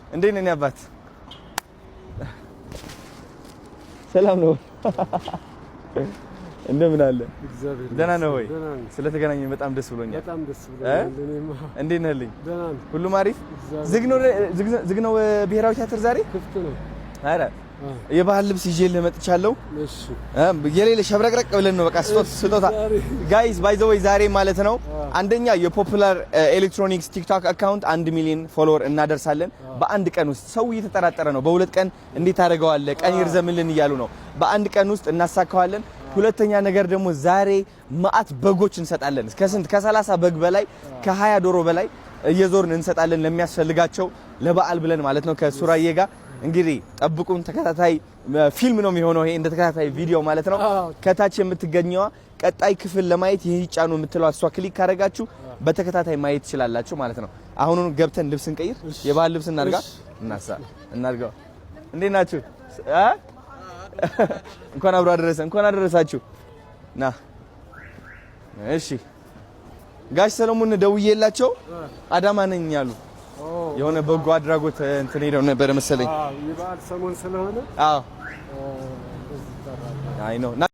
እንዴት ነህ አባት? ሰላም ነው? እንደምን አለ? ደህና ነው ወይ? ስለተገናኘን በጣም ደስ ብሎኛል። በጣም ደስ ብሎኛል። እኔማ እንዴት ነህልኝ? ደህና ነኝ። ሁሉም አሪፍ? ዝግ ነው ብሔራዊ ቲያትር ዛሬ? ክፍት ነው። ኧረ የባህል ልብስ ይዤልህ መጥቻለሁ። እሺ የሌለ ሸብረቅረቅ ብለን ነው በቃ ስጦታ ጋይስ ባይ ዘ ወይ ዛሬ ማለት ነው አንደኛ የፖፑላር ኤሌክትሮኒክስ ቲክቶክ አካውንት 1 ሚሊዮን ፎሎወር እናደርሳለን በአንድ ቀን ውስጥ። ሰው እየተጠራጠረ ነው በሁለት ቀን እንዴት አደረገዋለ ቀን ይርዘምልን እያሉ ነው። በአንድ ቀን ውስጥ እናሳካዋለን። ሁለተኛ ነገር ደግሞ ዛሬ ማአት በጎች እንሰጣለን። ከስንት ከ30 በግ በላይ ከ20 ዶሮ በላይ እየዞርን እንሰጣለን ለሚያስፈልጋቸው ለበዓል ብለን ማለት ነው ከሱራዬ ጋር። እንግዲህ ጠብቁን። ተከታታይ ፊልም ነው የሚሆነው ይሄ እንደ ተከታታይ ቪዲዮ ማለት ነው። ከታች የምትገኘዋ ቀጣይ ክፍል ለማየት ይሄ ይጫኑ የምትለው እሷ ክሊክ ካደረጋችሁ በተከታታይ ማየት ትችላላችሁ ማለት ነው። አሁን ገብተን ልብስ እንቀይር። የባህል ልብስ እናርጋው። እንዴት ናችሁ? እንኳን አብሮ አደረሰ። እንኳን አደረሳችሁ። ና እሺ። ጋሽ ሰለሞን ደውዬላቸው አዳማ ነኝ ያሉ የሆነ በጎ አድራጎት እንትን ሄደው ነበር መሰለኝ። የበዓል ሰሞን ስለሆነ አይ ነው